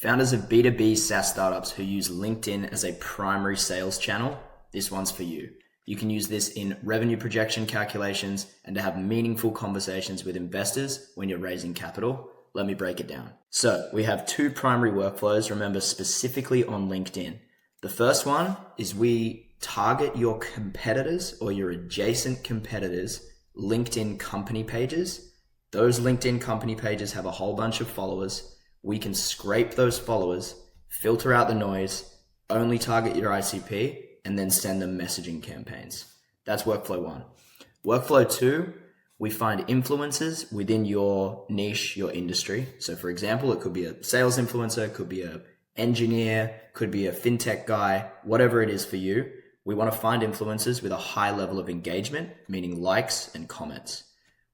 Founders of B2B SaaS startups who use LinkedIn as a primary sales channel, this one's for you. You can use this in revenue projection calculations and to have meaningful conversations with investors when you're raising capital. Let me break it down. So we have two primary workflows, remember, specifically on LinkedIn. The first one is we target your competitors or your adjacent competitors' LinkedIn company pages. Those LinkedIn company pages have a whole bunch of followers. We can scrape those followers, filter out the noise, only target your ICP, and then send them messaging campaigns. That's workflow one. Workflow two, we find influencers within your niche, your industry. So for example, it could be a sales influencer, could be an engineer, could be a fintech guy, whatever it is for you. We want to find influencers with a high level of engagement, meaning likes and comments.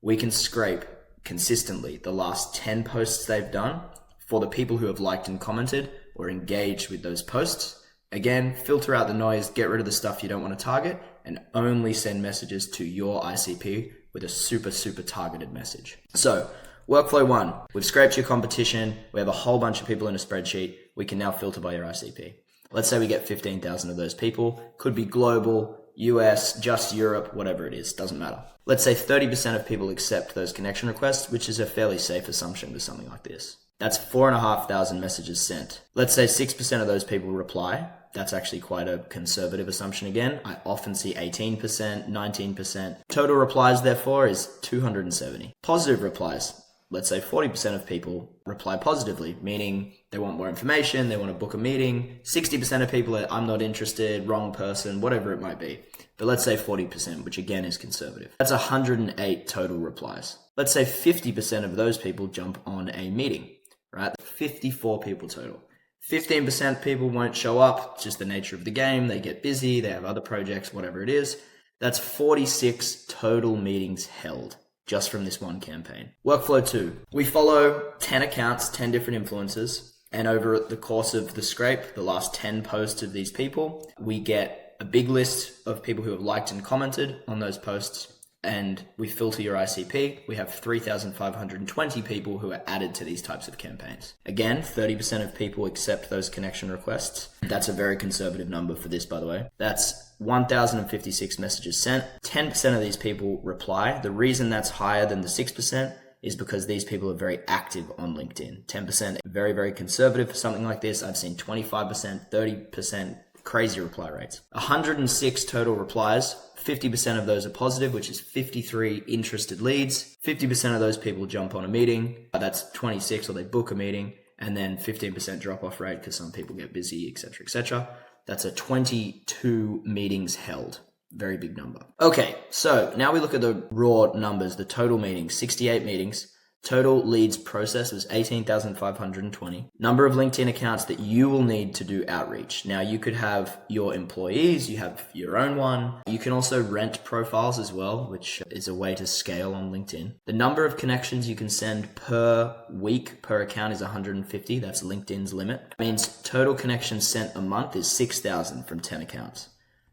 We can scrape consistently the last 10 posts they've done for the people who have liked and commented or engaged with those posts. Again, filter out the noise, get rid of the stuff you don't want to target, and only send messages to your ICP with a super targeted message. So workflow one, we've scraped your competition. We have a whole bunch of people in a spreadsheet. We can now filter by your ICP. Let's say we get 15,000 of those people. Could be global, US, just Europe, whatever it is, doesn't matter. Let's say 30% of people accept those connection requests, which is a fairly safe assumption with something like this. That's 4,500 messages sent. Let's say 6% of those people reply. That's actually quite a conservative assumption again. I often see 18%, 19%. Total replies, therefore, is 270. Positive replies. Let's say 40% of people reply positively, meaning they want more information, they want to book a meeting. 60% of people are, I'm not interested, wrong person, whatever it might be. But let's say 40%, which again is conservative. That's 108 total replies. Let's say 50% of those people jump on a meeting, right? 54 people total. 15% people won't show up, just the nature of the game. They get busy, they have other projects, whatever it is. That's 46 total meetings held just from this one campaign. Workflow two, we follow 10 accounts, 10 different influencers. And over the course of the scrape, the last 10 posts of these people, we get a big list of people who have liked and commented on those posts. And we filter your ICP. We have 3,520 people who are added to these types of campaigns. Again, 30% of people accept those connection requests. That's a very conservative number for this, by the way. That's 1,056 messages sent. 10% of these people reply. The reason that's higher than the 6% is because these people are very active on LinkedIn. 10% very conservative for something like this. I've seen 25%, 30%, crazy reply rates. 106 total replies. 50% of those are positive, which is 53 interested leads. 50% of those people jump on a meeting. That's 26, or they book a meeting. And then 15% drop off rate because some people get busy, etc., etc. That's a 22 meetings held. Very big number. Okay, so now we look at the raw numbers, the total meetings, 68 meetings. Total leads processed was 18,520. Number of LinkedIn accounts that you will need to do outreach. Now you could have your employees, you have your own one. You can also rent profiles as well, which is a way to scale on LinkedIn. The number of connections you can send per week per account is 150. That's LinkedIn's limit. That means total connections sent a month is 6,000 from 10 accounts.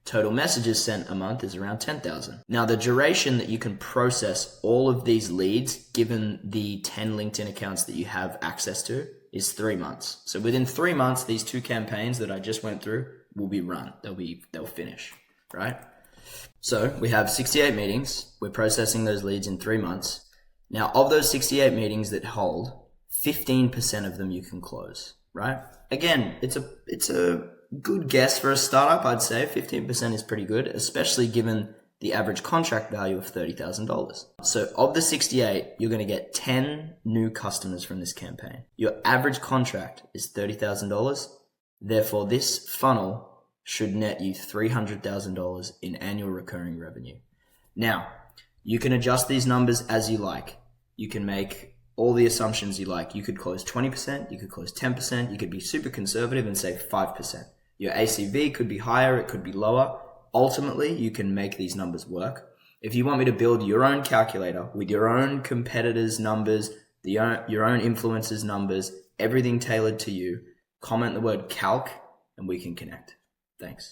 Total messages sent a month is around 10,000. Now, the duration that you can process all of these leads, given the 10 LinkedIn accounts that you have access to, is 3 months. So within 3 months, these two campaigns that I just went through will be run. They'll finish, right? So we have 68 meetings. We're processing those leads in 3 months. Now, of those 68 meetings that hold, 15% of them you can close, right? Again, it's a good guess for a startup, I'd say. 15% is pretty good, especially given the average contract value of $30,000. So of the 68, you're going to get 10 new customers from this campaign. Your average contract is $30,000. Therefore, this funnel should net you $300,000 in annual recurring revenue. Now, you can adjust these numbers as you like. You can make all the assumptions you like. You could close 20%, you could close 10%, you could be super conservative and say 5%. Your ACV could be higher, it could be lower. Ultimately, you can make these numbers work. If you want me to build your own calculator with your own competitors' numbers, your own influencers' numbers, everything tailored to you, comment the word calc and we can connect. Thanks.